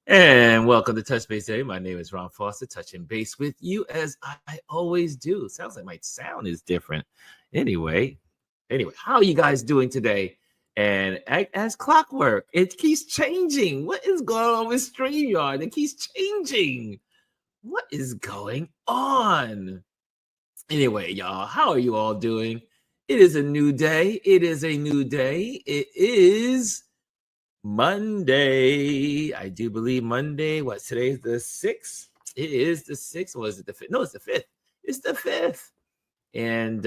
And welcome to Touch Base Day. My name is Ron Foster, touching base with you as I always do. Sounds like my sound is different. Anyway, how are you guys doing today? And as clockwork, it keeps changing. What is going on with StreamYard? It keeps changing. What is going on? Anyway, y'all, how are you all doing? It is a new day. It is a new day. It is Monday. I do believe Monday. What, today's the 6th? It is the 6th. Or is it the 5th? No, it's the 5th. It's the 5th. And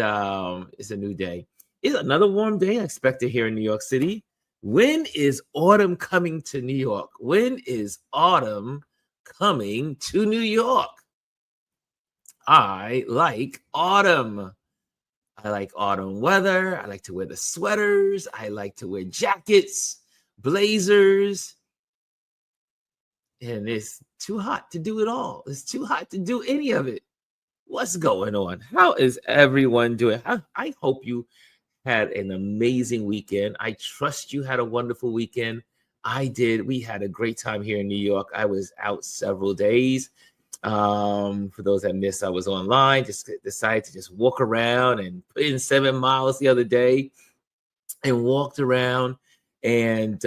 it's a new day. It's another warm day expected here in New York City. When is autumn coming to New York? When is autumn coming to New York? I like autumn. I like autumn weather. I like to wear the sweaters. I like to wear jackets, blazers, and it's too hot to do it all. It's too hot to do any of it. What's going on? How is everyone doing? I hope you had an amazing weekend. I trust you had a wonderful weekend. I did. We had a great time here in New York. I was out several days. For those that missed, I was online, just decided to just walk around and put in 7 miles the other day and walked around and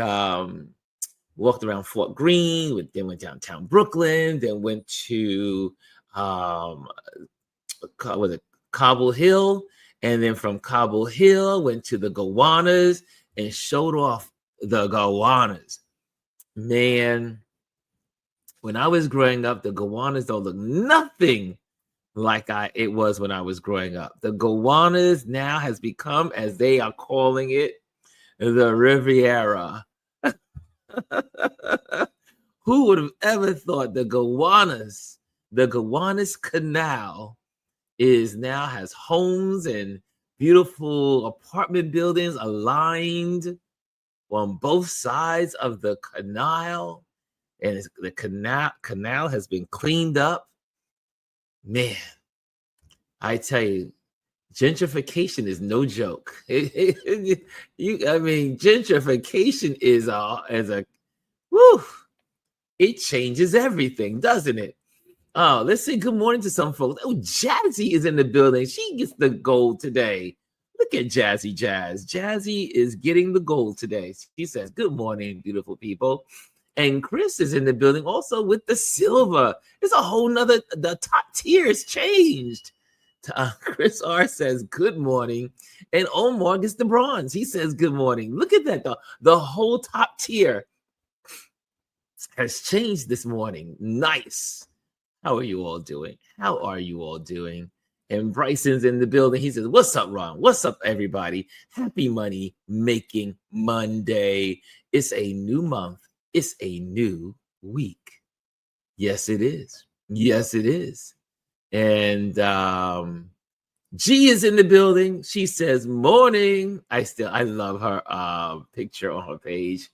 walked around Fort Greene, then went downtown Brooklyn, then went to Cobble Hill, and then from Cobble Hill went to the Gowanus and showed off the Gowanus. Man, when I was growing up, the Gowanus don't look nothing like it was when I was growing up. The Gowanus now has become, as they are calling it, the Riviera. Who would have ever thought the Gowanus Canal has homes and beautiful apartment buildings aligned on both sides of the canal, and the canal has been cleaned up. Man, I tell you, gentrification is no joke. Gentrification is it changes everything, doesn't it? Oh, let's say good morning to some folks. Oh, Jazzy is in the building. She gets the gold today. Look at Jazzy Jazz. Jazzy is getting the gold today. She says, good morning, beautiful people. And Chris is in the building also with the silver. It's a whole nother, the top tier has changed. Chris R says, good morning. And Omar gets the bronze. He says, good morning. Look at that. The whole top tier has changed this morning. Nice. How are you all doing? How are you all doing? And Bryson's in the building. He says, what's up, Ron? What's up, everybody? Happy Money Making Monday. It's a new month. It's a new week. Yes, it is. Yes, it is. And G is in the building. She says, morning. I love her picture on her page.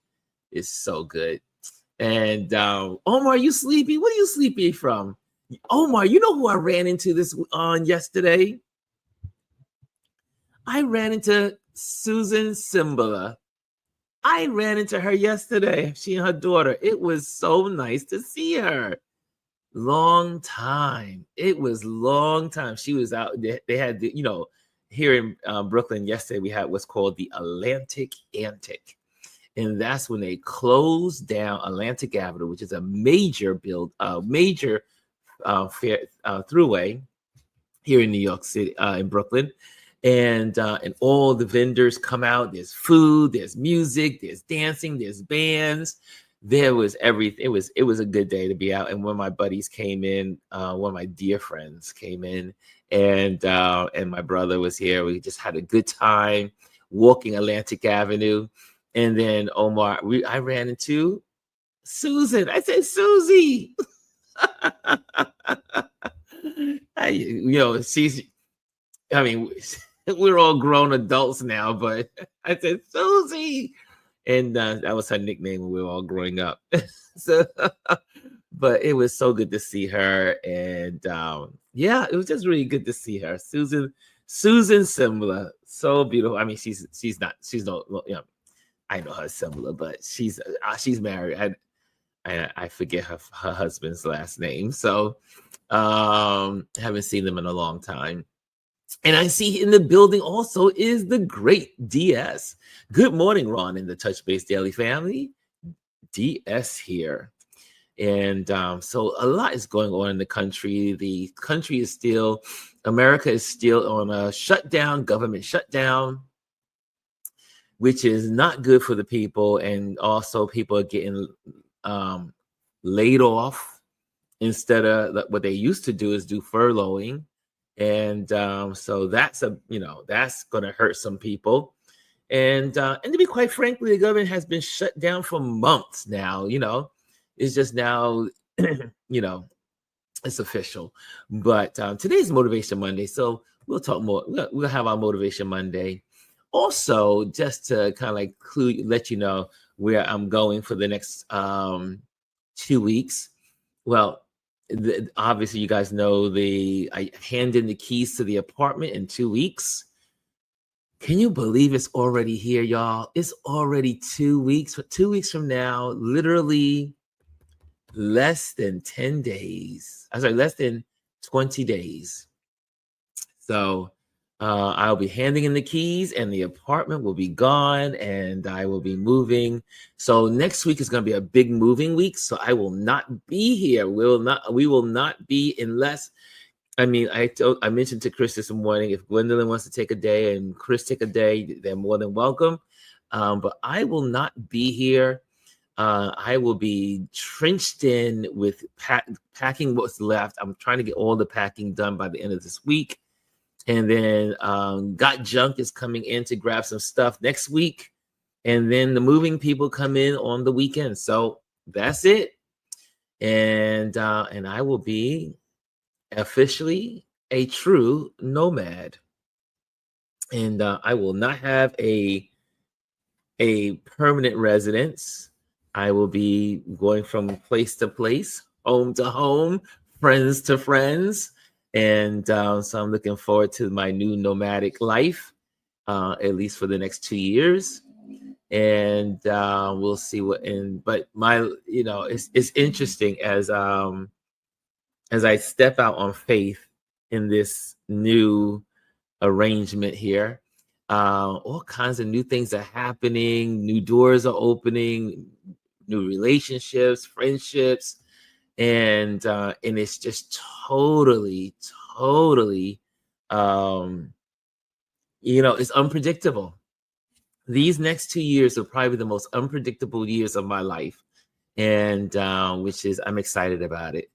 It's so good. And Omar, you sleepy? What are you sleepy from? Omar, you know who I ran into this on yesterday? I ran into Susan Simbala. I ran into her yesterday, she and her daughter. It was so nice to see her. Long time. It was long time. She was out. They had, here in Brooklyn yesterday, we had what's called the Atlantic Antic. And that's when they closed down Atlantic Avenue, which is a major throughway here in New York City, in Brooklyn. And all the vendors come out. There's food, there's music, there's dancing, there's bands. There was everything. It was a good day to be out. And one of my buddies came in, one of my dear friends came in, and my brother was here. We just had a good time walking Atlantic Avenue. And then Omar, I ran into Susan. I said, Susie. We're all grown adults now, but I said, Susie. And that was her nickname when we were all growing up. But it was so good to see her. And it was just really good to see her. Susan Simla, so beautiful. I mean, she's no, I know her similar, but she's married. I forget her husband's last name. So haven't seen them in a long time. And I see in the building also is the great DS. Good morning, Ron, in the Touch Base Daily family. DS here. And so a lot is going on in the country. The country is still, America is still on a shutdown, government shutdown, which is not good for the people. And also people are getting laid off instead of what they used to do is do furloughing. And so that's that's going to hurt some people. And to be quite frankly, the government has been shut down for months now. It's just now, it's official. But today's Motivation Monday, so we'll talk more. We'll have our Motivation Monday. Also, just to kind of like let you know where I'm going for the next 2 weeks. Well, obviously, you guys know I hand in the keys to the apartment in 2 weeks. Can you believe it's already here, y'all? It's already 2 weeks. 2 weeks from now, literally less than 10 days. I'm sorry, less than 20 days. So I'll be handing in the keys and the apartment will be gone and I will be moving. So next week is going to be a big moving week. So I will not be here. We will not be unless, I mentioned to Chris this morning, if Gwendolyn wants to take a day and Chris take a day, they're more than welcome. But I will not be here. I will be trenched in with packing what's left. I'm trying to get all the packing done by the end of this week. And then Got Junk is coming in to grab some stuff next week. And then the moving people come in on the weekend. So that's it. And I will be officially a true nomad. And I will not have a permanent residence. I will be going from place to place, home to home, friends to friends. And so I'm looking forward to my new nomadic life, at least for the next 2 years. And we'll see but it's interesting as I step out on faith in this new arrangement here. All kinds of new things are happening, new doors are opening, new relationships, friendships, and it's just totally it's unpredictable. These next 2 years are probably the most unpredictable years of my life, and I'm excited about it.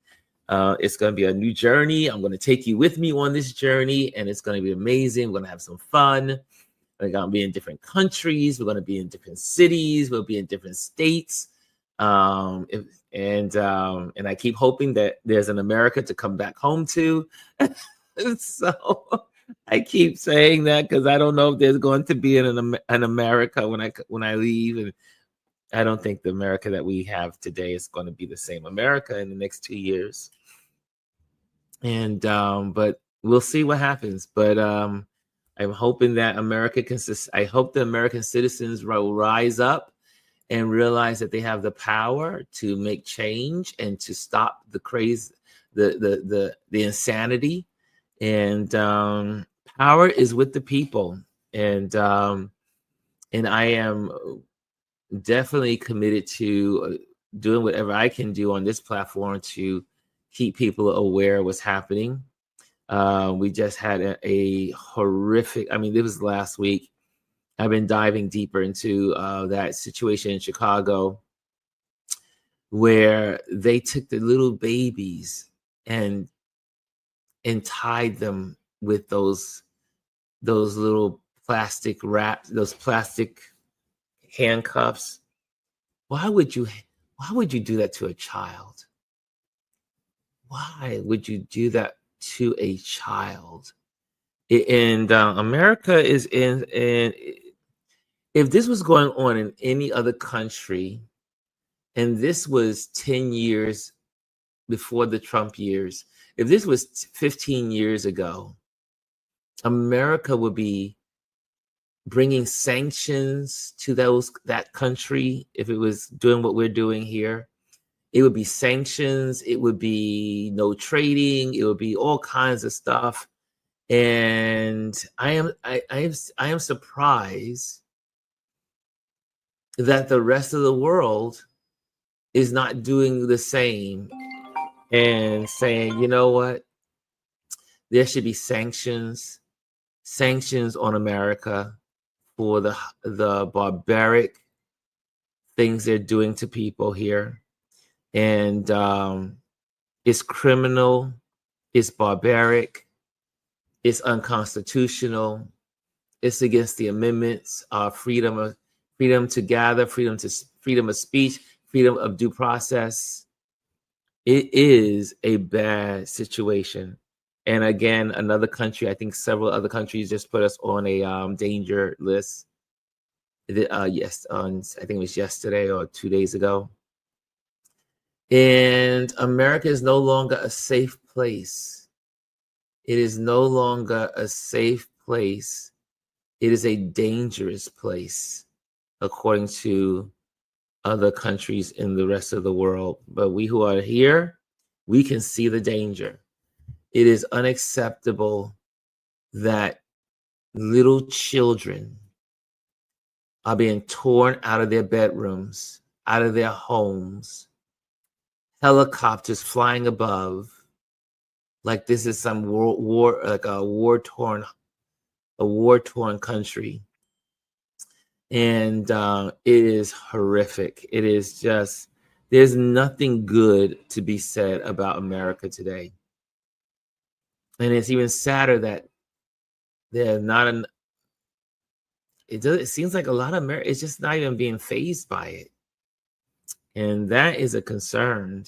It's going to be a new journey. I'm going to take you with me on this journey, and it's going to be amazing. We're going to have some fun. We're going to be in different countries. We're going to be in different cities. We'll be in different states. And I keep hoping that there's an America to come back home to. So I keep saying that because I don't know if there's going to be an America when I leave, and I don't think the America that we have today is going to be the same America in the next 2 years. And but we'll see what happens. But I'm hoping that I hope the American citizens will rise up and realize that they have the power to make change and to stop the craze, the insanity. And power is with the people. And I am definitely committed to doing whatever I can do on this platform to keep people aware of what's happening. We just had a horrific, this was last week. I've been diving deeper into that situation in Chicago where they took the little babies and tied them with those little plastic wraps, those plastic handcuffs. Why would you do that to a child? Why would you do that to a child? And America is in if this was going on in any other country, and this was 10 years before the Trump years, if this was 15 years ago, America would be bringing sanctions to that country if it was doing what we're doing here. It would be sanctions. It would be no trading. It would be all kinds of stuff. And I am surprised that the rest of the world is not doing the same and saying, you know what, there should be sanctions on America for the barbaric things they're doing to people here. And it's criminal, it's barbaric, it's unconstitutional, it's against the amendments, freedom to gather, freedom of speech, freedom of due process. It is a bad situation. And again, another country, I think several other countries just put us on a danger list. Yes, I think it was yesterday or 2 days ago. And America is no longer a safe place. It is no longer a safe place. It is a dangerous place, according to other countries in the rest of the world. But we who are here, we can see the danger. It is unacceptable that little children are being torn out of their bedrooms, out of their homes, helicopters flying above, like this is some war-torn country. And it is horrific. It is just, there's nothing good to be said about America today. And it's even sadder that they're not it seems like a lot of America is just not even being fazed by it. And that is a concern.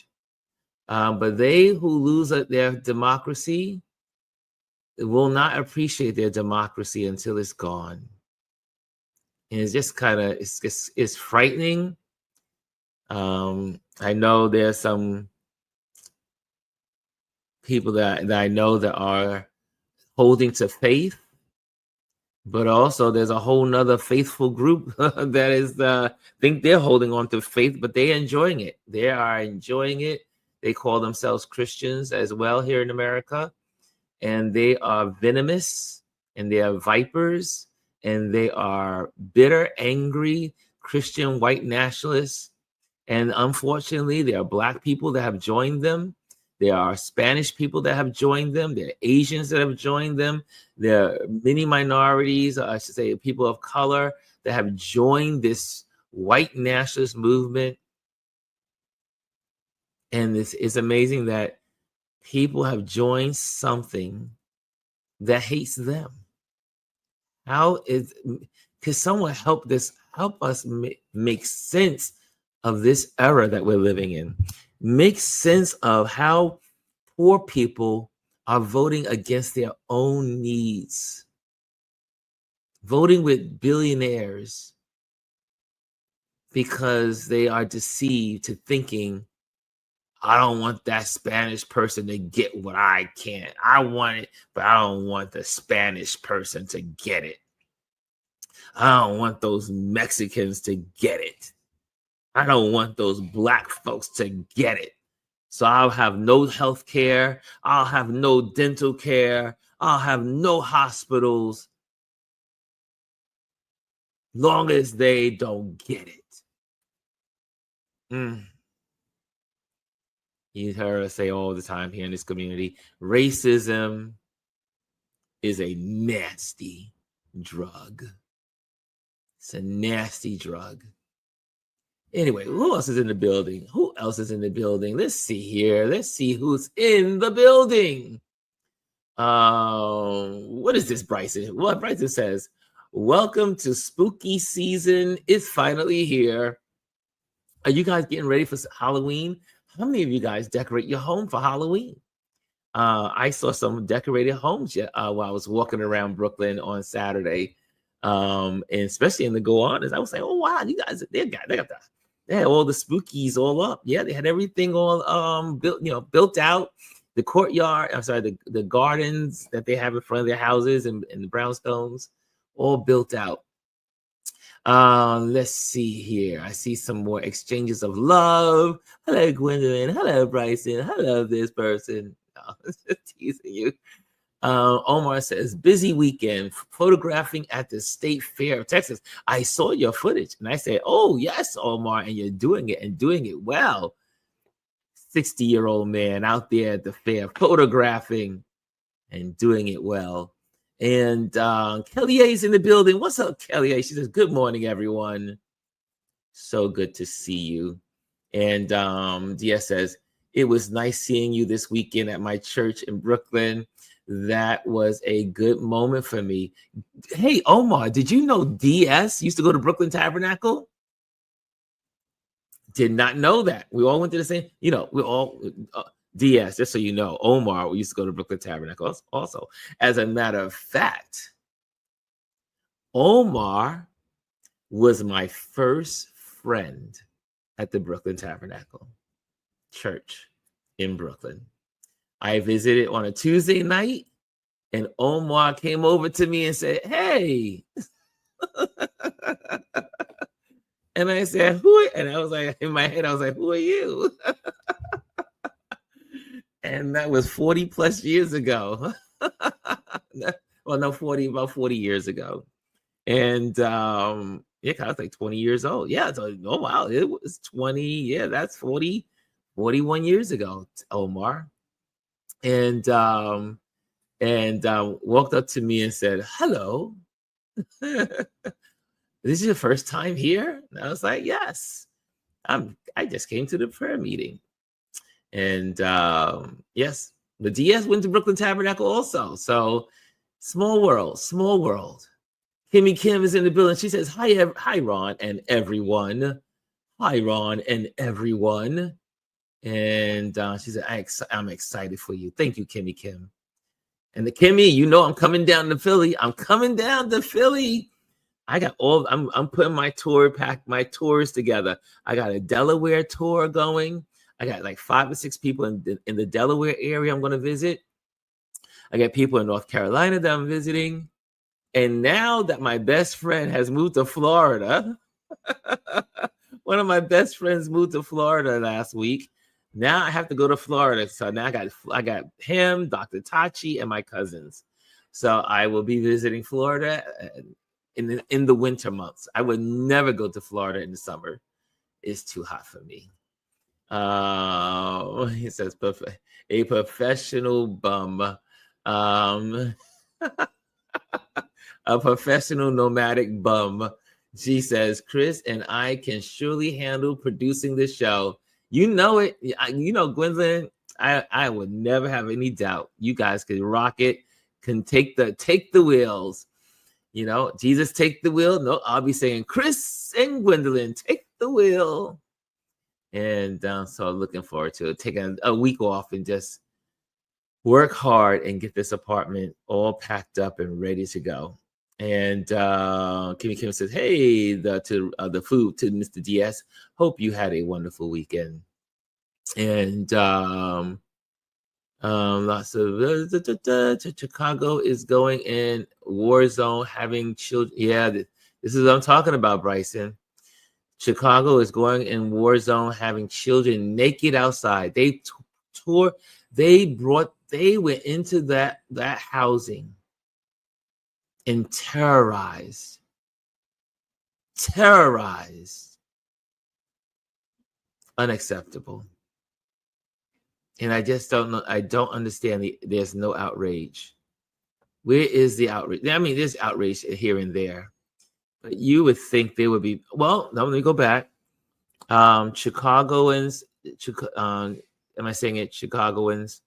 But they who lose their democracy will not appreciate their democracy until it's gone. And it's just kind of, it's frightening. I know there's some people that I know that are holding to faith, but also there's a whole nother faithful group that is think they're holding on to faith, but they're enjoying it. They are enjoying it. They call themselves Christians as well here in America, and they are venomous, and they are vipers, and they are bitter, angry Christian white nationalists. And unfortunately, there are Black people that have joined them. There are Spanish people that have joined them. There are Asians that have joined them. There are many minorities, I should say, people of color that have joined this white nationalist movement. And this is amazing that people have joined something that hates them. Could someone help us make sense of this era that we're living in? Make sense of how poor people are voting against their own needs, voting with billionaires because they are deceived to thinking, I don't want that Spanish person to get what I can. I want it, but I don't want the Spanish person to get it. I don't want those Mexicans to get it. I don't want those Black folks to get it. So I'll have no health care. I'll have no dental care. I'll have no hospitals, long as they don't get it. You heard us say all the time here in this community, racism is a nasty drug. It's a nasty drug. Anyway, who else is in the building? Let's see here. Let's see who's in the building. What is this, Bryson? Well, Bryson says, welcome to spooky season. It's finally here. Are you guys getting ready for Halloween? How many of you guys decorate your home for Halloween? I saw some decorated homes while I was walking around Brooklyn on Saturday. And especially in the Gowanus, I was like, oh wow, you guys, they had all the spookies all up. Yeah, they had everything all built out. The courtyard, the gardens that they have in front of their houses and the brownstones, all built out. Let's see here. I see some more exchanges of love. Hello, Gwendolyn. Hello, Bryson. Hello, this person. No, just teasing you. Omar says, busy weekend photographing at the State Fair of Texas. I saw your footage and I said, oh, yes, Omar, and you're doing it and doing it well. 60-year-old man out there at the fair photographing and doing it well. And Kelly A is in the building. What's up, Kelly A? She says, good morning, everyone. So good to see you. And DS says, it was nice seeing you this weekend at my church in Brooklyn. That was a good moment for me. Hey, Omar, did you know DS used to go to Brooklyn Tabernacle? Did not know that. We all went to the same, we all, DS, just so you know, Omar used to go to Brooklyn Tabernacle also. As a matter of fact, Omar was my first friend at the Brooklyn Tabernacle Church in Brooklyn. I visited on a Tuesday night, and Omar came over to me and said, hey. And I said, and I was like, in my head, I was like, who are you? And that was 40 plus years ago. Well, no, about 40 years ago. And I was like 20 years old. Yeah. So, oh, wow. It was 20. Yeah, that's 41 years ago, Omar. And walked up to me and said, hello. This is your first time here? And I was like, yes. I just came to the prayer meeting. And yes, the DS went to Brooklyn Tabernacle also. So small world. Kimmy Kim is in the building. She says, hi, Ron and everyone. Hi, Ron and everyone. And she said, I'm excited for you. Thank you, Kimmy Kim. And the Kimmy, I'm coming down to Philly. I got I'm putting my tours together. I got a Delaware tour going. I got like 5 or 6 people in the Delaware area I'm going to visit. I got people in North Carolina that I'm visiting. And now that my best friend has moved to Florida, one of my best friends moved to Florida last week. Now I have to go to Florida. So now I got him, Dr. Tachi, and my cousins. So I will be visiting Florida in the winter months. I would never go to Florida in the summer. It's too hot for me. He says a professional bum. A professional nomadic bum. She says, Chris and I can surely handle producing the show. You know it. Gwendolyn, I would never have any doubt. You guys can rock it, can take the wheels. Jesus, take the wheel. No, I'll be saying, Chris and Gwendolyn, take the wheel. And so I'm looking forward to it. Taking a week off and just work hard and get this apartment all packed up and ready to go. And Kimmy Kim says, hey, the food to Mr. DS. Hope you had a wonderful weekend. And lots of Chicago is going in war zone, having children. Yeah, this is what I'm talking about, Bryson. Chicago is going in war zone, having children naked outside. They went into that housing and terrorized. Unacceptable. And I just don't know. I don't understand. There's no outrage. Where is the outrage? I mean, there's outrage here and there. But you would think there would be. Well, now let me go back. Chicagoans, am I saying it? Chicagoans,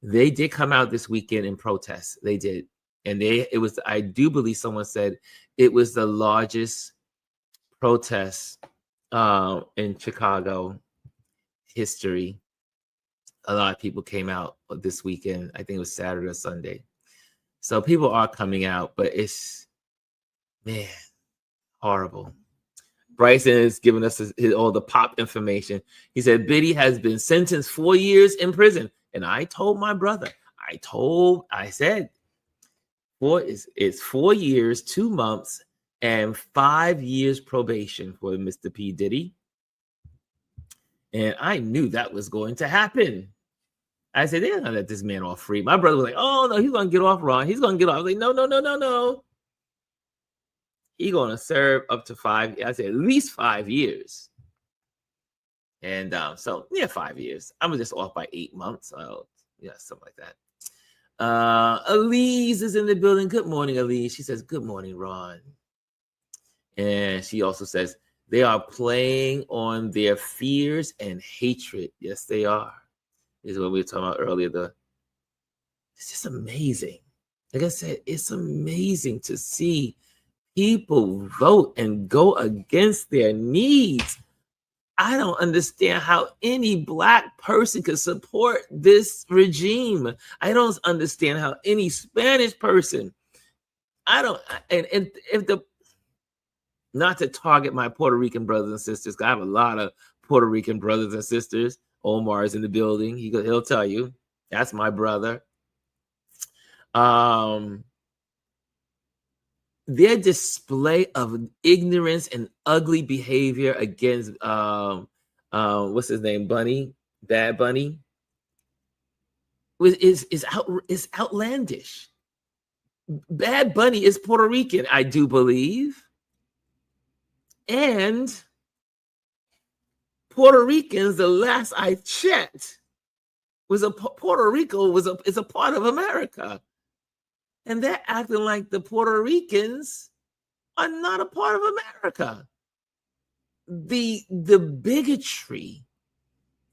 they did come out this weekend in protest. They did. And I do believe someone said it was the largest protest in Chicago history. A lot of people came out this weekend. I think it was Saturday or Sunday. So people are coming out, but it's, man, horrible. Bryson is giving us all the pop information. He said, Biddy has been sentenced 4 years in prison. And I told my brother, I said, it's 4 years, 2 months, and 5 years probation for Mr. P. Diddy. And I knew that was going to happen. I said, they're gonna let this man off free. My brother was like, oh no, he's gonna get off, Ron. He's gonna get off. I was like, no. He's gonna serve up to 5. I said at least 5 years. And so yeah, 5 years. I was just off by 8 months. So yeah, something like that. Elise is in the building. Good morning, Elise. She says, good morning, Ron. And she also says, they are playing on their fears and hatred. Yes, they are. This is what we were talking about earlier. It's just amazing. Like I said, it's amazing to see people vote and go against their needs. I don't understand how any Black person could support this regime. I don't understand how any Spanish person, I don't, and if the, not to target my Puerto Rican brothers and sisters, I have a lot of Puerto Rican brothers and sisters. Omar is in the building. He'll tell you, that's my brother. Their display of ignorance and ugly behavior against what's his name, Bad Bunny, is outlandish. Bad Bunny is Puerto Rican, I do believe, and Puerto Ricans, the last I checked, Puerto Rico is a part of America. And they're acting like the Puerto Ricans are not a part of America. The bigotry,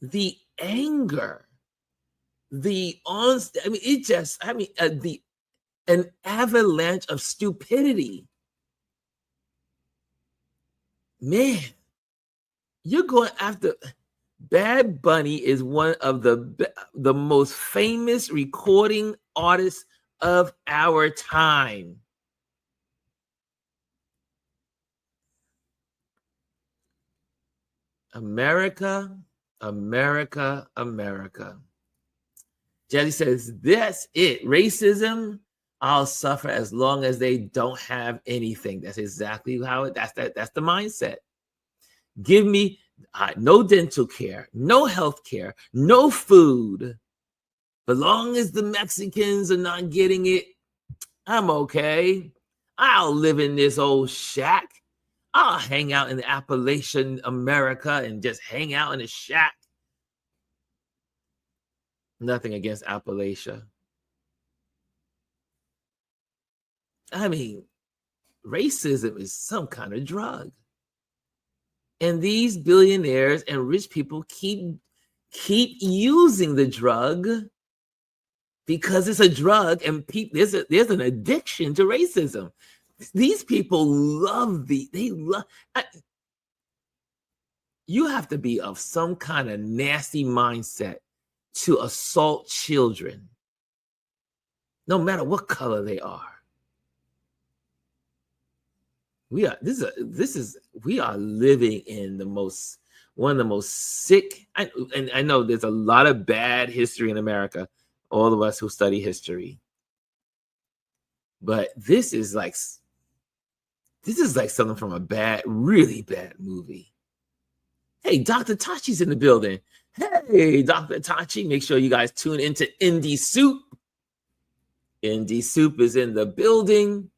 the anger, an avalanche of stupidity. Man, you're going after Bad Bunny is one of the most famous recording artists of our time. America. Jazzy says, that's it. Racism, I'll suffer as long as they don't have anything. That's exactly how that's the mindset. Give me no dental care, no health care, no food. As long as the Mexicans are not getting it, I'm okay. I'll live in this old shack. I'll hang out in Appalachian America and just hang out in a shack. Nothing against Appalachia. I mean, racism is some kind of drug. And these billionaires and rich people keep using the drug because it's a drug, and there's an addiction to racism. These people you have to be of some kind of nasty mindset to assault children, no matter what color they are. We are living in one of the most sick, and I know there's a lot of bad history in America, all of us who study history. But this is like something from a really bad movie. Hey, Dr. Tachi's in the building. Hey, Dr. Tachi, make sure you guys tune into Indie Soup. Indie Soup is in the building.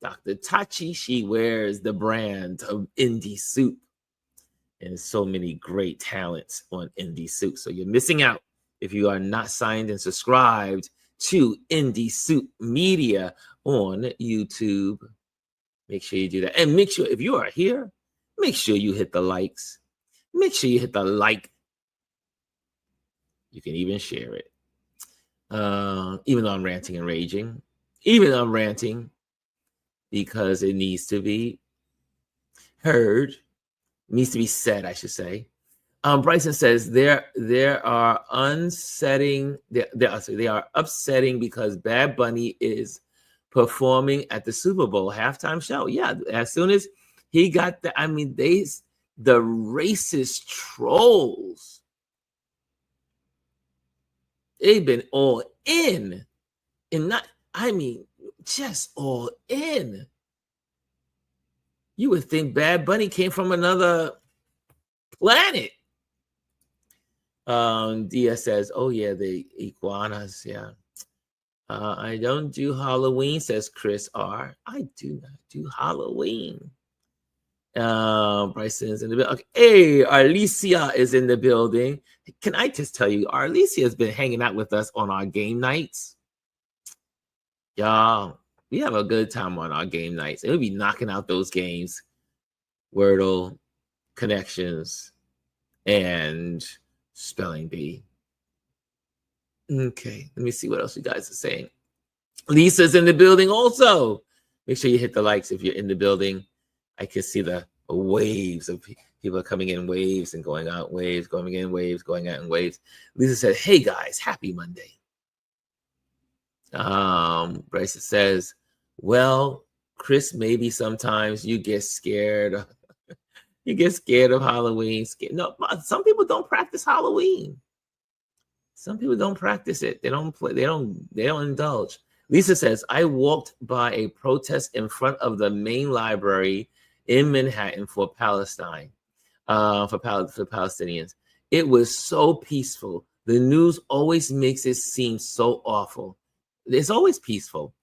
Dr. Tachi, she wears the brand of Indie Soup. And so many great talents on Indie Soup. So you're missing out if you are not signed and subscribed to Indie Soup Media on YouTube. Make sure you do that. And make sure, if you are here, make sure you hit the likes. Make sure you hit the like. You can even share it. Even though I'm ranting and raging. Even though I'm ranting, because it needs to be heard. It needs to be said, I should say. Bryson says they are upsetting because Bad Bunny is performing at the Super Bowl halftime show. Yeah, as soon as he got the racist trolls, they've been all in, and just all in. You would think Bad Bunny came from another planet. Dia says, oh yeah, the iguanas, yeah. I don't do Halloween, says Chris R. I do not do Halloween. Bryson's in the building. Okay. Hey, Arlicia is in the building. Can I just tell you, Arlicia has been hanging out with us on our game nights. Y'all, we have a good time on our game nights. And we'll be knocking out those games. Wordle, connections, and spelling bee. Okay, let me see what else you guys are saying. Lisa's in the building also. Make sure you hit the likes if you're in the building. I can see the waves of people coming in, waves and going out, waves, going in, waves, going out in waves. Lisa said, hey guys, happy Monday. Bryce says, well, Chris, maybe sometimes you get scared. You get scared of Halloween. No, some people don't practice Halloween. Some people don't practice it. They don't play. They don't indulge. Lisa says, I walked by a protest in front of the main library in Manhattan for Palestine, for Palestinians. It was so peaceful. The news always makes it seem so awful. It's always peaceful.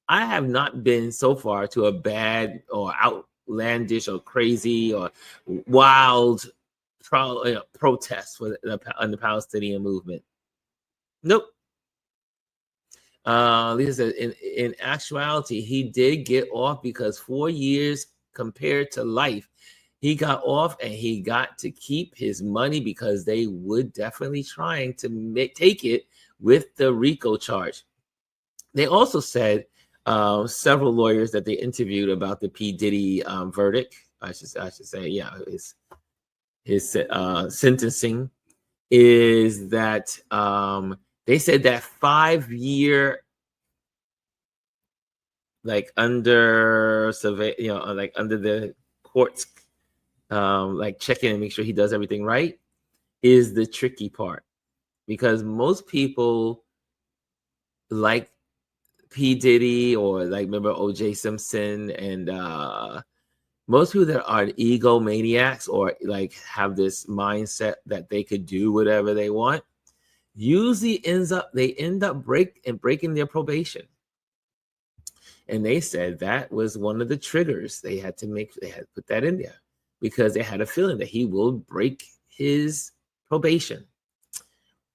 I have not been so far to a bad or outlandish or crazy or wild protest for the Palestinian movement. Nope. Lisa said, in actuality, he did get off because 4 years compared to life. He got off and he got to keep his money because they would definitely trying to take it with the RICO charge. They also said several lawyers that they interviewed about the P. Diddy verdict. I should say, yeah, his sentencing is that they said that 5 year, like under survey, like under the courts, like checking and make sure he does everything right, is the tricky part, because most people like P. Diddy or like remember O.J. Simpson, and most people that are egomaniacs or like have this mindset that they could do whatever they want, usually they end up breaking their probation. And they said that was one of the triggers they had to put that in there, because they had a feeling that he will break his probation.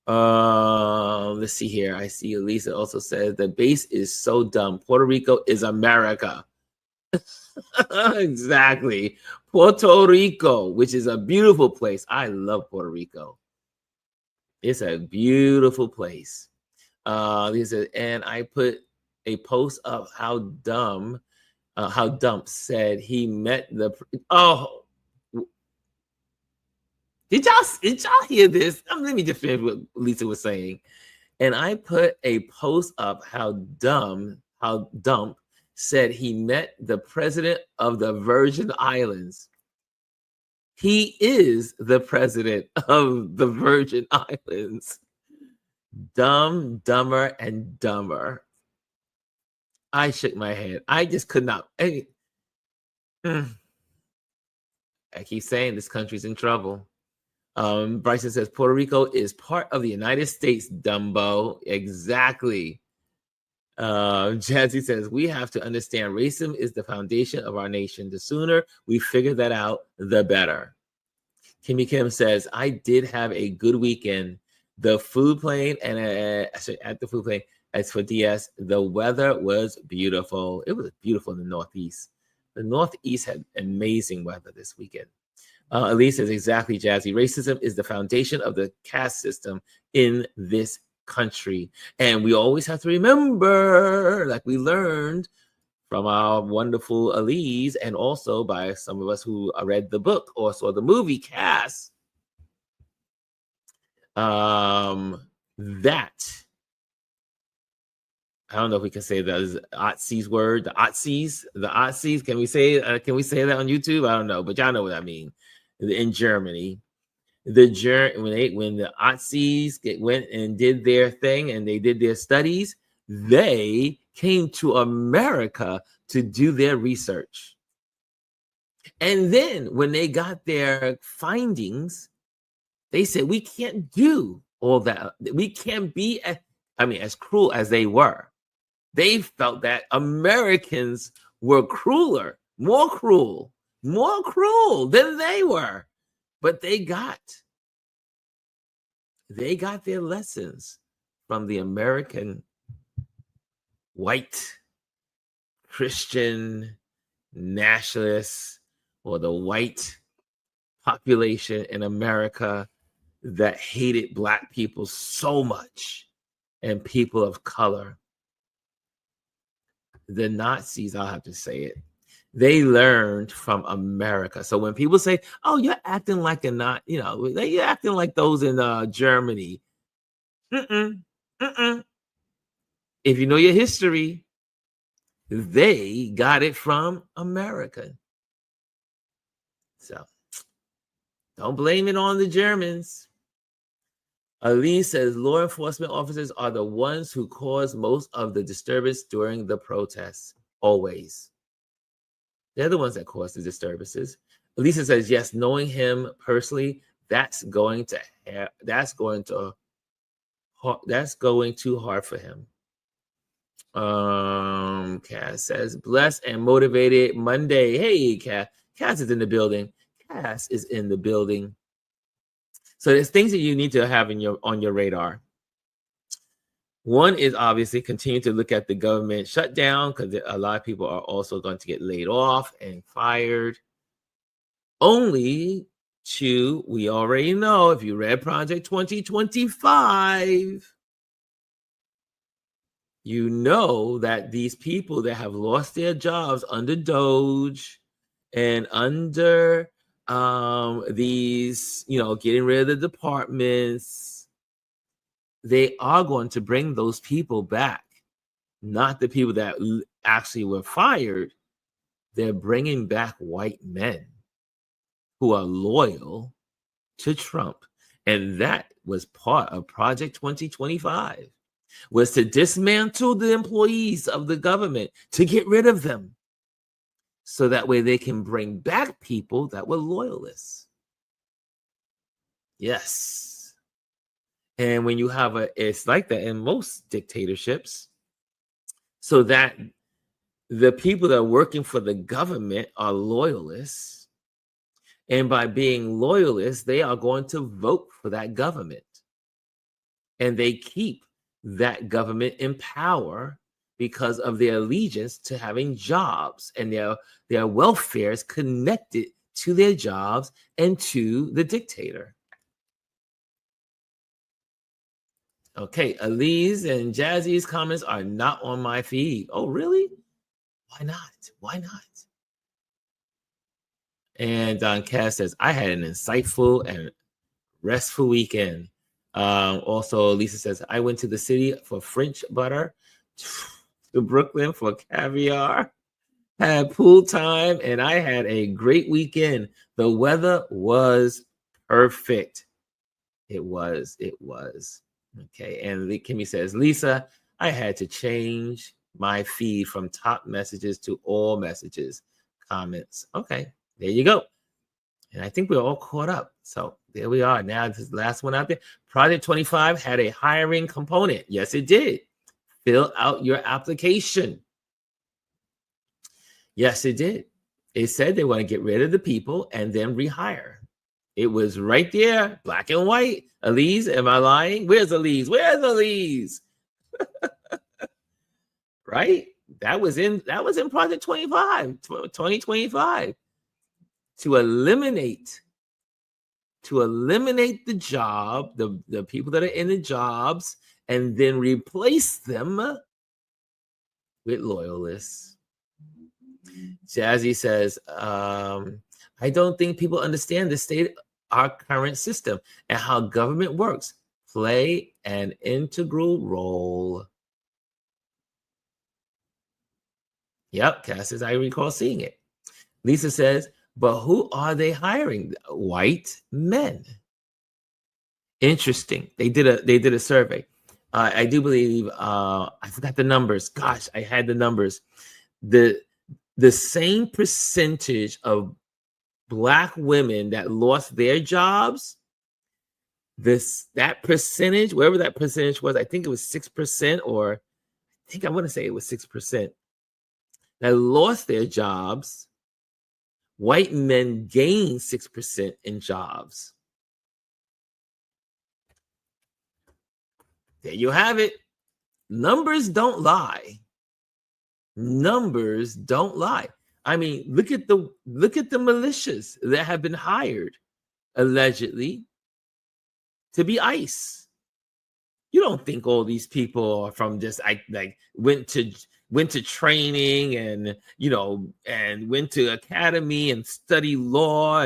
Let's see here. I see Elisa also says the base is so dumb. Puerto Rico is America. Exactly. Puerto Rico, which is a beautiful place. I love Puerto Rico. It's a beautiful place. Lisa, and I put a post of how Dump said he met the. Oh, did y'all hear this? Let me just finish what Lisa was saying. And I put a post up how Dump said he met the president of the Virgin Islands. He is the president of the Virgin Islands. Dumb, dumber, and dumber. I shook my head. I just could not. I keep saying this country's in trouble. Bryson says Puerto Rico is part of the United States, Dumbo. Exactly. Jazzy says we have to understand racism is the foundation of our nation. The sooner we figure that out, the better. Kimmy Kim says I did have a good weekend. The food plane and at the food plane. As for DS, the weather was beautiful. It was beautiful in the Northeast. The Northeast had amazing weather this weekend. Elise says exactly, Jazzy. Racism is the foundation of the caste system in this country. And we always have to remember, like we learned from our wonderful Elise, and also by some of us who read the book or saw the movie Caste, that I don't know if we can say that is Otzi's word, the Otzies. Can we say that on YouTube? I don't know, but y'all know what I mean. In Germany, when the Otzies went and did their thing and they did their studies, they came to America to do their research. And then when they got their findings, they said, we can't do all that. We can't be, as cruel as they were. They felt that Americans were more cruel than they were. But they got their lessons from the American white Christian nationalists, or the white population in America that hated Black people so much, and people of color. The Nazis, I'll have to say it, they learned from America. So when people say, oh, you're acting like you're acting like those in Germany. Mm-mm, mm-mm. If you know your history, they got it from America. So don't blame it on the Germans. Ali says law enforcement officers are the ones who cause most of the disturbance during the protests. Always. They're the ones that cause the disturbances. Elisa says, yes, knowing him personally, that's going too hard for him. Cass says, blessed and motivated Monday. Hey, Cass is in the building. Cass is in the building. So there's things that you need to have on your radar. One is obviously continue to look at the government shutdown, because a lot of people are also going to get laid off and fired. Only to, we already know, if you read Project 2025, you know that these people that have lost their jobs under Doge and under these, getting rid of the departments, they are going to bring those people back. Not the people that actually were fired. They're bringing back white men who are loyal to Trump. And that was part of Project 2025, was to dismantle the employees of the government, to get rid of them, so that way they can bring back people that were loyalists. Yes. And when you have it's like that in most dictatorships, so that the people that are working for the government are loyalists. And by being loyalists, they are going to vote for that government. And they keep that government in power because of their allegiance to having jobs, and their welfare is connected to their jobs and to the dictator. Okay, Ali's and Jazzy's comments are not on my feed. Oh, really? Why not? Why not? And Cass says, I had an insightful and restful weekend. Also, Lisa says, I went to the city for French butter, to Brooklyn for caviar, had pool time, and I had a great weekend. The weather was perfect. It was. Okay, and Kimmy says, Lisa, I had to change my feed from top messages to all messages, comments. Okay, there you go. And I think we're all caught up. So there we are. Now, this last one out there. Project 25 had a hiring component. Yes, it did. Fill out your application. Yes, it did. It said they want to get rid of the people and then rehire. It was right there, black and white. Elise, am I lying? Where's Elise? Right? That was in Project 2025. To eliminate the job, the people that are in the jobs, and then replace them with loyalists. Jazzy says, I don't think people understand the state of our current system and how government works. Play an integral role. Yep, Cass says, I recall seeing it. Lisa says, but who are they hiring? White men. Interesting. They did a survey. I do believe, I forgot the numbers. Gosh, I had the numbers. The same percentage of Black women that lost their jobs, that percentage, wherever that percentage was, I think it was 6%, or I want to say it was 6%, that lost their jobs. White men gained 6% in jobs. There you have it. Numbers don't lie. Numbers don't lie. I mean, look at the militias that have been hired allegedly to be ICE. You don't think all these people are from just like went to training and and went to academy and study law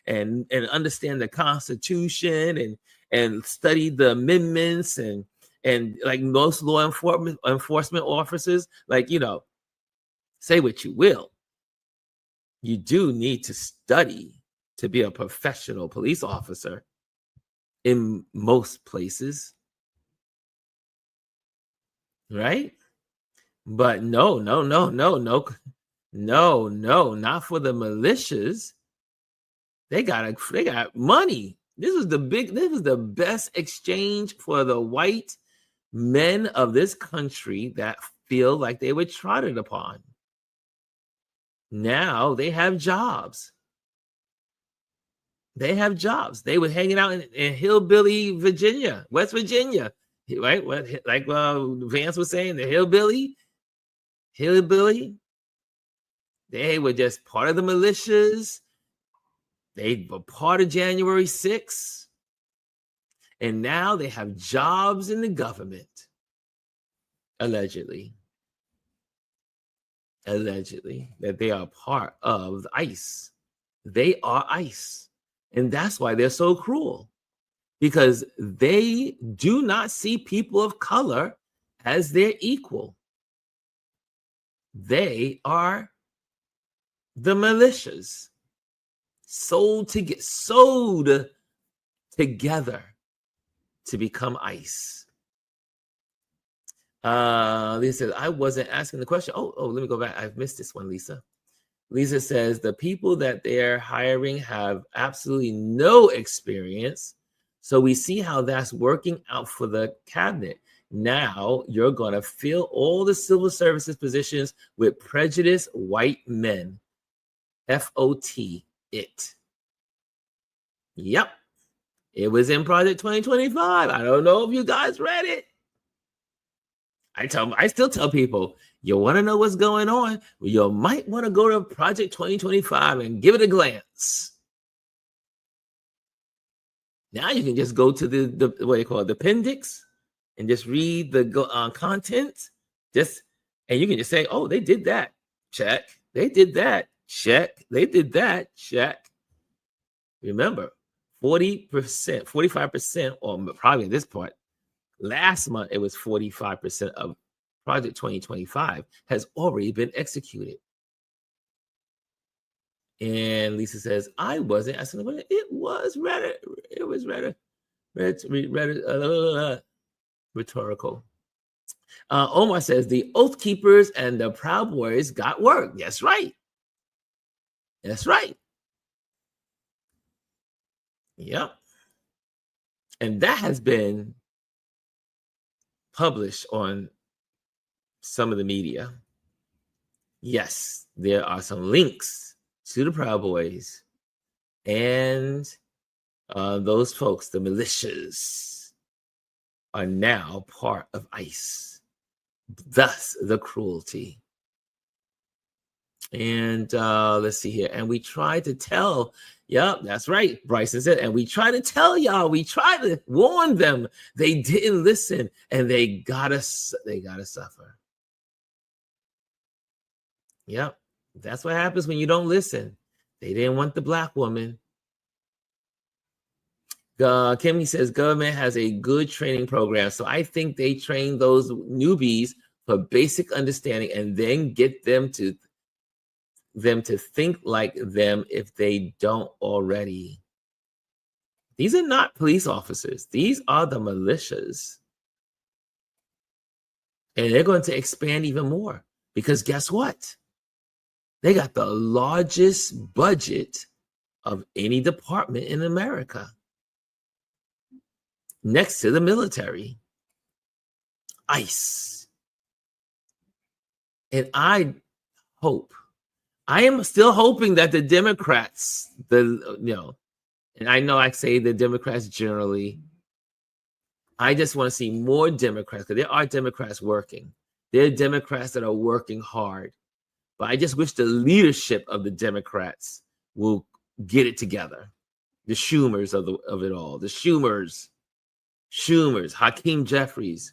and understand the Constitution and study the amendments and like most law enforcement officers, like, say what you will, you do need to study to be a professional police officer in most places, right? But no, not for the militias. They got money. This was the best exchange for the white men of this country that feel like they were trodden upon. Now they have jobs. They have jobs. They were hanging out in hillbilly Virginia, West Virginia, right? Like Vance was saying, the hillbilly. They were just part of the militias. They were part of January 6th. And now they have jobs in the government, allegedly, that they are part of ICE. They are ICE. And that's why they're so cruel, because they do not see people of color as their equal. They are the militias sold together to become ICE. Lisa says, I wasn't asking the question. Oh, let me go back. I've missed this one, Lisa. Lisa says, the people that they're hiring have absolutely no experience. So we see how that's working out for the cabinet. Now you're going to fill all the civil services positions with prejudiced white men. FOT, it. Yep. It was in Project 2025. I don't know if you guys read it. I still tell people, you want to know what's going on? Well, you might want to go to Project 2025 and give it a glance. Now you can just go to the what do you call it, the appendix, and just read the content. And you can just say, oh, they did that. Check. They did that. Check. They did that. Check. Remember, 40%, 45%, or probably this part, last month it was 45% of Project 2025 has already been executed. And Lisa says, I wasn't asking about it. It was rhetorical. Omar says, the Oath Keepers and the Proud Boys got work. That's right. That's right. Yep. And that has been published on some of the media. Yes, there are some links to the Proud Boys and those folks, the militias, are now part of ICE. Thus, the cruelty. And let's see here. And we tried to tell, yep, that's right, Bryson said, and we tried to tell y'all, we tried to warn them. They didn't listen, and they gotta suffer. Yep, that's what happens when you don't listen. They didn't want the Black woman. Kimmy says, government has a good training program. So I think they train those newbies for basic understanding and then get them to think like them if they don't already. These are not police officers. These are the militias. And they're going to expand even more, because guess what? They got the largest budget of any department in America, next to the military. ICE. And I am still hoping that the Democrats, and I know I say the Democrats generally, I just want to see more Democrats, because there are Democrats working. There are Democrats that are working hard. But I just wish the leadership of the Democrats will get it together. The Schumers of it all. The Schumers, Hakeem Jeffries,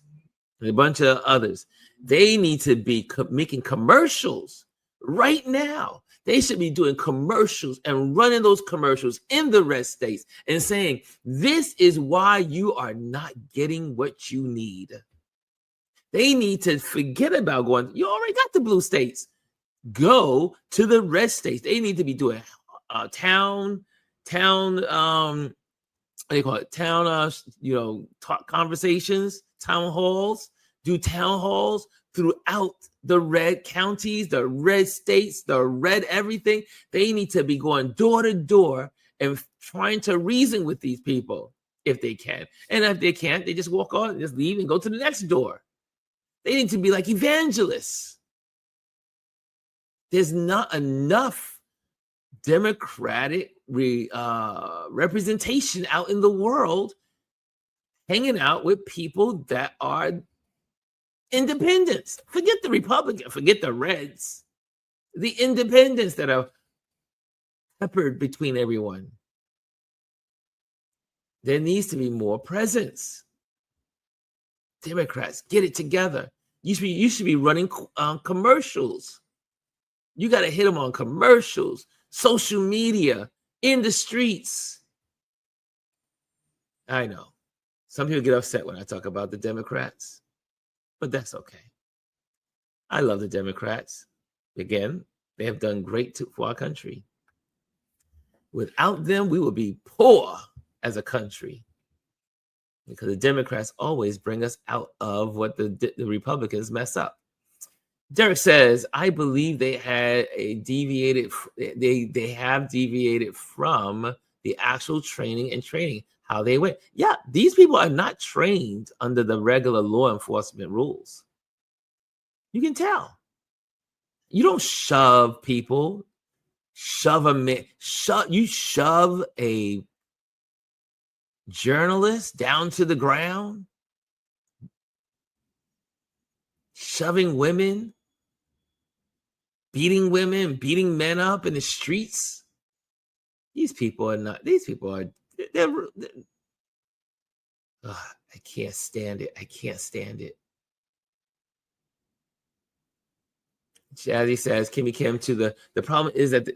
and a bunch of others. They need to be making commercials right now. They should be doing commercials and running those commercials in the red states and saying, this is why you are not getting what you need. They need to forget about going, you already got the blue states. Go to the red states. They need to be doing town, what do you call it? Town, talk conversations, town halls, do town halls throughout the red counties, the red states, the red everything. They need to be going door to door and trying to reason with these people if they can. And if they can't, they just walk on, just leave and go to the next door. They need to be like evangelists. There's not enough Democratic representation out in the world hanging out with people that are independents. Forget the Republicans, forget the Reds. The independents that are peppered between everyone. There needs to be more presence. Democrats, get it together. You should be running commercials. You got to hit them on commercials, social media, in the streets. I know. Some people get upset when I talk about the Democrats, but that's okay. I love the Democrats. Again, they have done great for our country. Without them, we would be poor as a country, because the Democrats always bring us out of what the Republicans mess up. Derek says, I believe they have deviated from the actual training, how they went. Yeah, these people are not trained under the regular law enforcement rules. You can tell. You don't shove people, you shove a journalist down to the ground, shoving women, beating women, beating men up in the streets. I can't stand it. Jazzy says, Kimmy Kim, the problem is that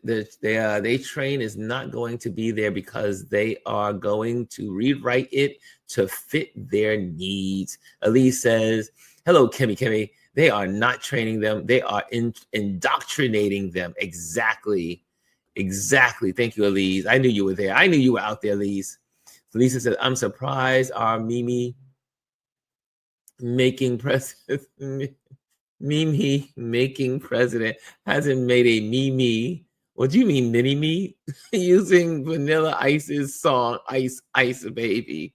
they train is not going to be there because they are going to rewrite it to fit their needs. Elise says, hello, Kimmy. They are not training them. They are indoctrinating them. Exactly. Thank you, Elise. I knew you were there. I knew you were out there, Elise. Lisa says, I'm surprised our Mimi making president hasn't made a Mimi. What do you mean, mini me? Using Vanilla Ice's song, Ice Baby.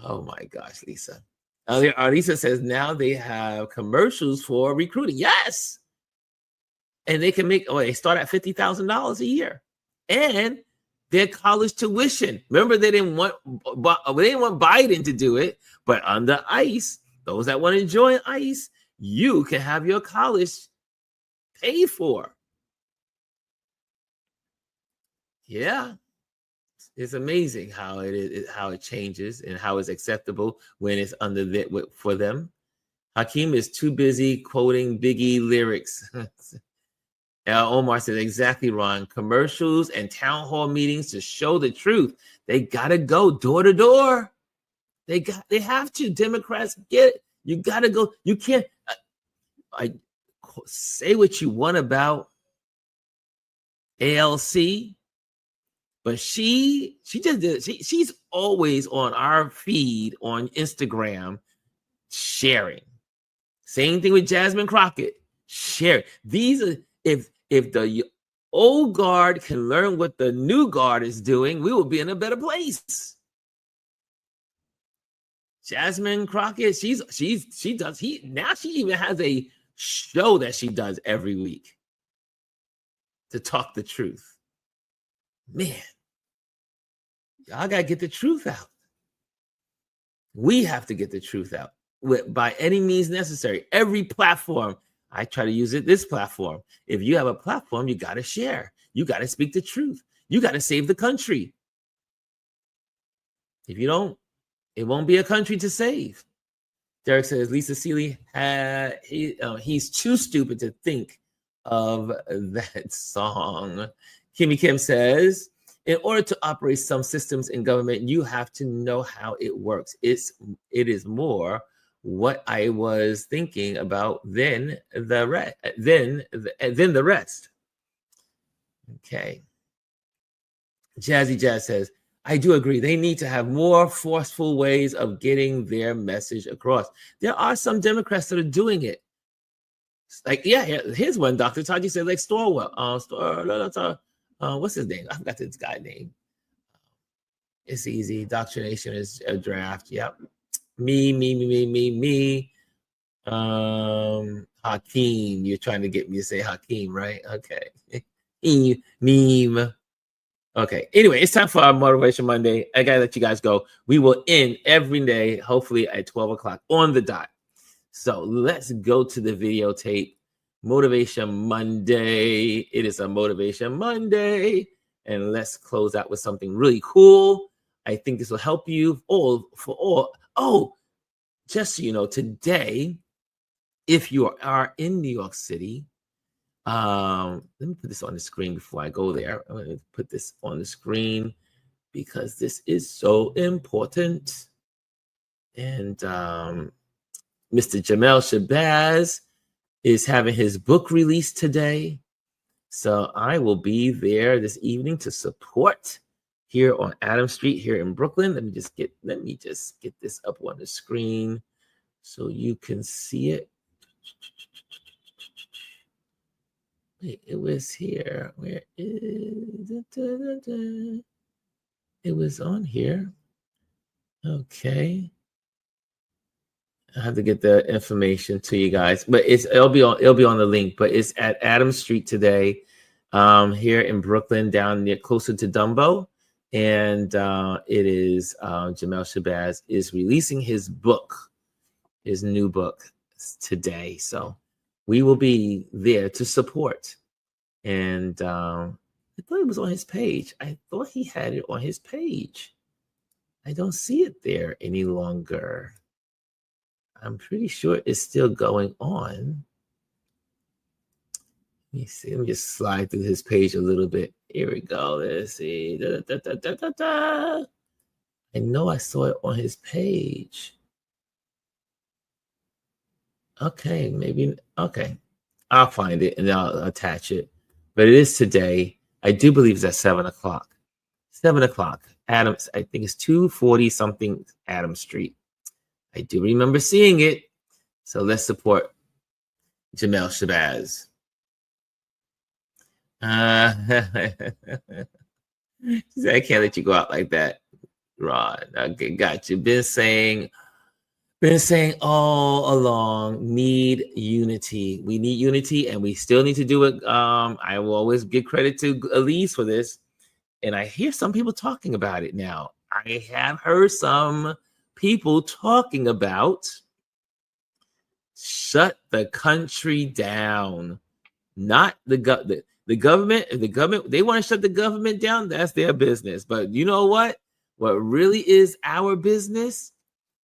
Oh my gosh, Lisa. Lisa says now they have commercials for recruiting. Yes. And they can they start at $50,000 a year. And their college tuition. Remember, they didn't want Biden to do it, but under ICE, those that want to join ICE, you can have your college paid for. Yeah. It's amazing how it changes and how it's acceptable when it's for them. Hakeem is too busy quoting Biggie lyrics. Omar said, exactly, Ron. Commercials and town hall meetings to show the truth. They gotta go door to door. They have to. Democrats get it. You gotta go. You can't. Say what you want about ALC. But she just did. She's always on our feed on Instagram, sharing. Same thing with Jasmine Crockett. Share. These are if if the old guard can learn what the new guard is doing, we will be in a better place. Jasmine Crockett, she even has a show that she does every week to talk the truth. Man, y'all gotta get the truth out. We have to get the truth out by any means necessary. Every platform, I try to use it, this platform. If you have a platform, you got to share. You got to speak the truth. You got to save the country. If you don't, it won't be a country to save. Derek says, Lisa Seeley, he's too stupid to think of that song. Kimmy Kim says, in order to operate some systems in government, you have to know how it works. It is more what I was thinking about than the rest. Okay. Jazzy Jazz says, I do agree. They need to have more forceful ways of getting their message across. There are some Democrats that are doing it. Like, yeah, here's one. Dr. Taji said, like Storwell. What's his name? I forgot this guy's name. It's easy. Doctrination is a draft. Yep. Me. Hakeem. You're trying to get me to say Hakeem, right? Okay. Meme. Okay. Anyway, it's time for our Motivation Monday. I gotta let you guys go. We will end every day, hopefully at 12 o'clock on the dot. So let's go to the videotape. Motivation Monday. It is a Motivation Monday. And let's close out with something really cool. I think this will help you all. Oh, just so you know, today, if you are in New York City, let me put this on the screen before I go there. I'm going to put this on the screen because this is so important. And Mr. Jamel Shabazz is having his book release today. So I will be there this evening to support here on Adams Street here in Brooklyn. Let me just get this up on the screen so you can see it. Wait, it was here. Where is it? It was on here. Okay. I have to get the information to you guys, but it'll be on the link. But it's at Adams Street today, here in Brooklyn, down near closer to Dumbo, and it is Jamel Shabazz is releasing his new book today. So we will be there to support. And I thought it was on his page. I thought he had it on his page. I don't see it there any longer. I'm pretty sure it's still going on. Let me see. Let me just slide through his page a little bit. Here we go. Let's see. I know I saw it on his page. Okay, maybe. Okay. I'll find it and I'll attach it. But it is today. I do believe it's at 7 o'clock. 7 o'clock. Adams, I think it's 240 something Adams Street. I do remember seeing it. So let's support Jamel Shabazz. She said, I can't let you go out like that, Rod. Okay, got you. Been saying all along, need unity. We need unity, and we still need to do it. I will always give credit to Elise for this. And I hear some people talking about it now. I have heard some people talking about shut the country down, not the government. The government, they want to shut the government down. That's their business. But you know what? What really is our business?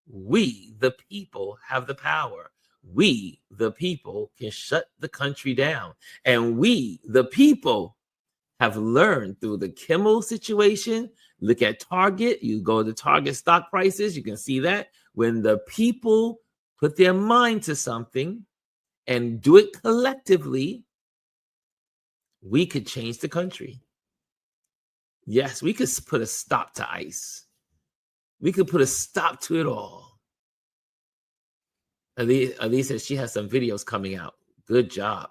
We, the people, have the power. We, the people, can shut the country down. And we, the people, have learned through the Kimmel situation. Look at Target. You go to Target stock prices. You can see that when the people put their mind to something and do it collectively, we could change the country. Yes, we could put a stop to ICE. We could put a stop to it all. Elise says she has some videos coming out. Good job.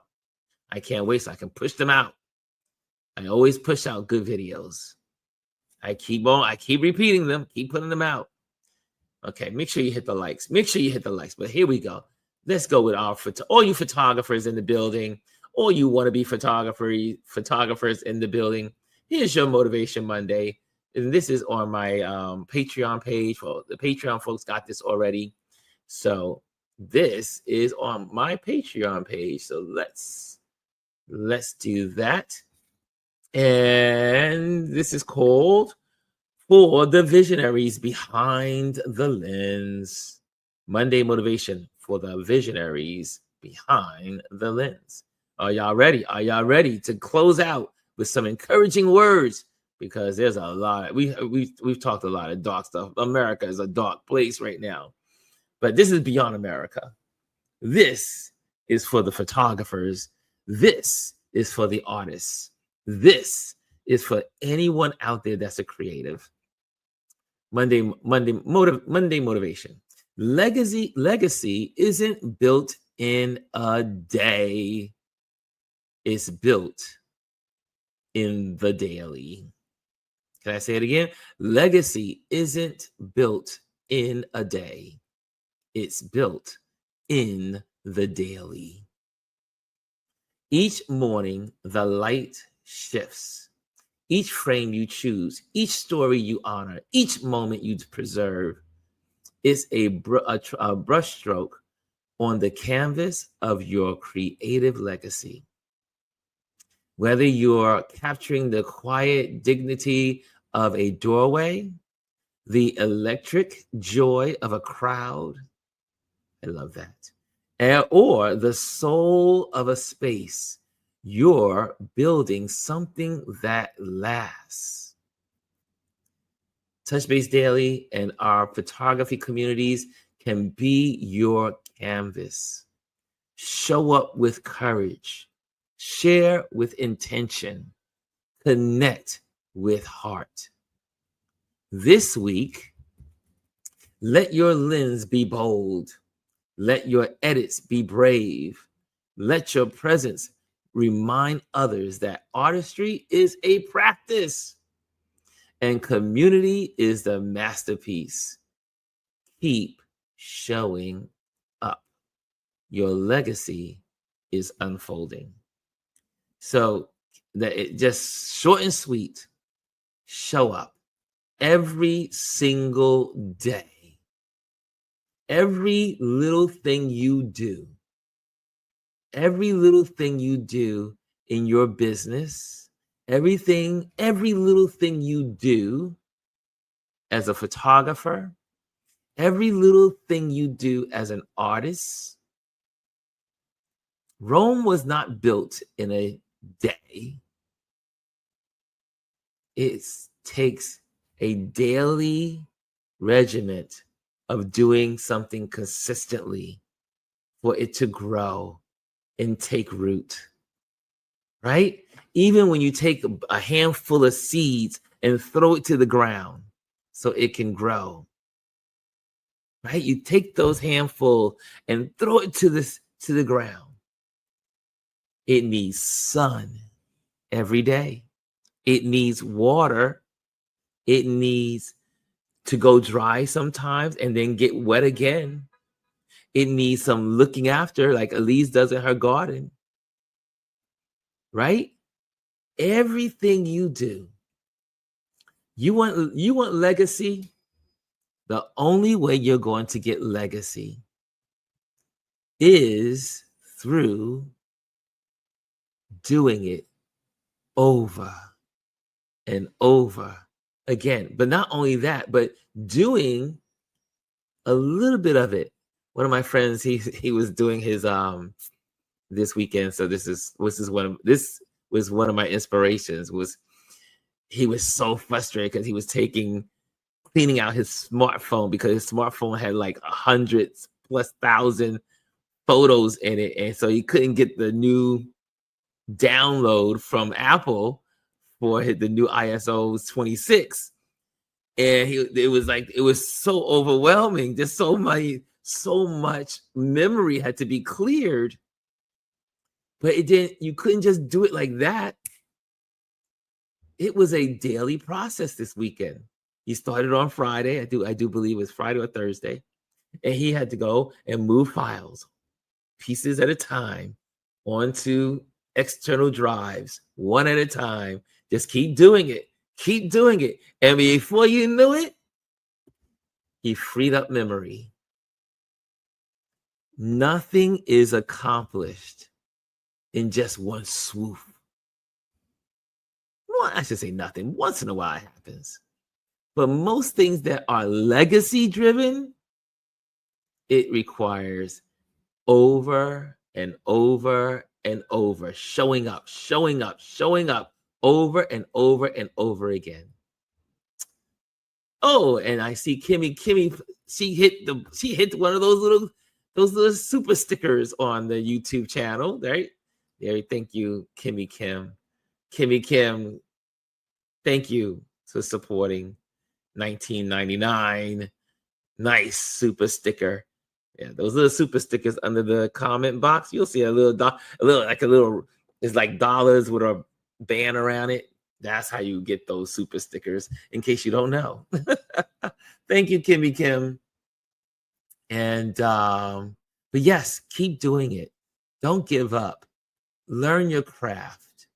I can't wait so I can push them out. I always push out good videos. I keep repeating them, keep putting them out. Okay, make sure you hit the likes. Make sure you hit the likes. But here we go. Let's go with all you photographers in the building, all you want to be photographers in the building. Here's your Motivation Monday. And this is on my Patreon page. Well, the Patreon folks got this already. So this is on my Patreon page. So let's do that. And this is called For the Visionaries Behind the Lens. Monday Motivation for the Visionaries Behind the Lens. Are y'all ready? Are y'all ready to close out with some encouraging words? Because there's a lot. We've talked a lot of dark stuff. America is a dark place right now. But this is beyond America. This is for the photographers. This is for the artists. This is for anyone out there that's a creative. Monday motivation. Legacy isn't built in a day. It's built in the daily. Can I say it again? Legacy isn't built in a day. It's built in the daily. Each morning, the light shifts. Each frame you choose, each story you honor, each moment you preserve is a brushstroke on the canvas of your creative legacy. Whether you're capturing the quiet dignity of a doorway, the electric joy of a crowd, I love that, or the soul of a space, you're building something that lasts. Touch Base Daily and our photography communities can be your canvas. Show up with courage. Share with intention. Connect with heart. This week, let your lens be bold. Let your edits be brave. Let your presence remind others that artistry is a practice and community is the masterpiece. Keep showing up. Your legacy is unfolding. So that it just short and sweet. Show up every single day. Every little thing you do. Every little thing you do in your business, every little thing you do as a photographer, every little thing you do as an artist. Rome was not built in a day. It takes a daily regiment of doing something consistently for it to grow and take root, right? Even when you take a handful of seeds and throw it to the ground so it can grow, right? You take those handful and throw it to the ground. It needs sun every day. It needs water. It needs to go dry sometimes and then get wet again. It needs some looking after, like Elise does in her garden, right? Everything you do, you want legacy. The only way you're going to get legacy is through doing it over and over again. But not only that, but doing a little bit of it. One of my friends, he was doing his this weekend. So this was one of my inspirations. He was so frustrated because he was cleaning out his smartphone because his smartphone had like 100,000+ photos in it, and so he couldn't get the new download from Apple for the new ISO 26. And it was so overwhelming. Just so much memory had to be cleared. But it didn't, you couldn't just do it like that. It was a daily process this weekend. He started on Friday. I do believe it was Friday or Thursday. And he had to go and move files, pieces at a time, onto external drives, one at a time. Just keep doing it. Keep doing it. And before you knew it, he freed up memory. Nothing is accomplished in just one swoop. Well, I should say nothing. Once in a while it happens. But most things that are legacy driven, it requires over and over and over, showing up over and over and over again. Oh, and I see Kimmy, she hit one of those little super stickers on the YouTube channel, right? There, thank you, Kimmy Kim. Kimmy Kim, thank you for supporting 1999. Nice super sticker. Yeah, those little super stickers under the comment box. You'll see a little, it's like dollars with a band around it. That's how you get those super stickers, in case you don't know. Thank you, Kimmy Kim. And but yes, keep doing it. Don't give up. Learn your craft.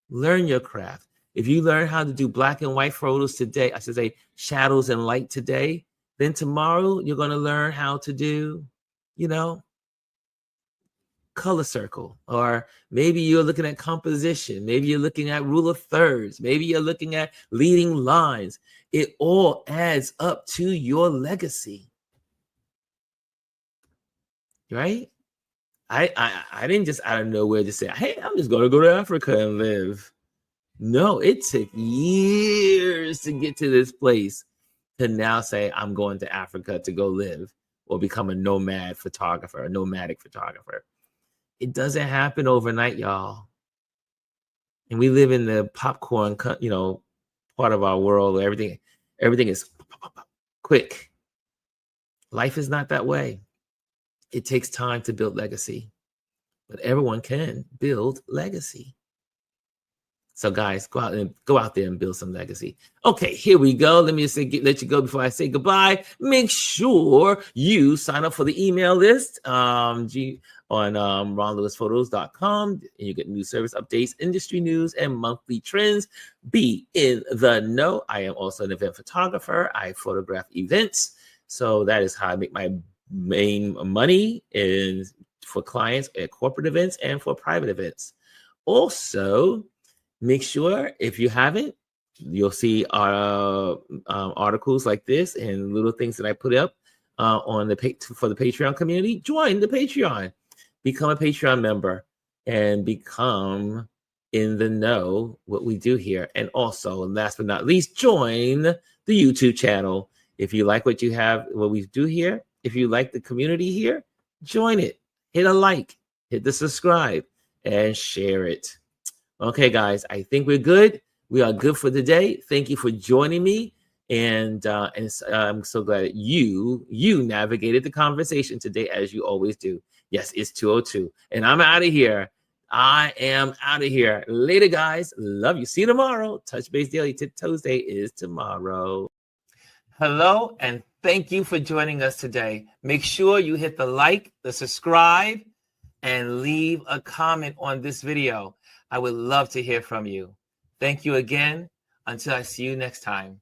Learn your craft. If you learn how to do black and white photos today, I should say shadows and light today, then tomorrow you're going to learn how to do, color circle. Or maybe you're looking at composition. Maybe you're looking at rule of thirds. Maybe you're looking at leading lines. It all adds up to your legacy. Right? I didn't just out of nowhere just say, hey, I'm just going to go to Africa and live. No, it took years to get to this place to now say, I'm going to Africa to go live or become a nomadic photographer. It doesn't happen overnight, y'all. And we live in the popcorn, part of our world where everything is quick. Life is not that way. It takes time to build legacy, but everyone can build legacy. So guys, go out there and build some legacy. Okay, here we go. Let me just let you go before I say goodbye. Make sure you sign up for the email list on ronlewisphotos.com, and you get new service updates, industry news, and monthly trends. Be in the know. I am also an event photographer. I photograph events. So that is how I make my main money for clients at corporate events and for private events. Also, make sure, if you haven't, you'll see articles like this and little things that I put up for the Patreon community. Join the Patreon. Become a Patreon member and become in the know what we do here. And also, last but not least, join the YouTube channel. If you like what we do here, if you like the community here, join it. Hit a like, hit the subscribe, and share it. Okay, guys, I think we're good. We are good for the day. Thank you for joining me. And I'm so glad that you navigated the conversation today, as you always do. Yes, it's 2:02. And I'm out of here. I am out of here. Later, guys. Love you. See you tomorrow. Touch Base Daily Tip Tuesday is tomorrow. Hello, and thank you for joining us today. Make sure you hit the like, the subscribe, and leave a comment on this video. I would love to hear from you. Thank you again. Until I see you next time.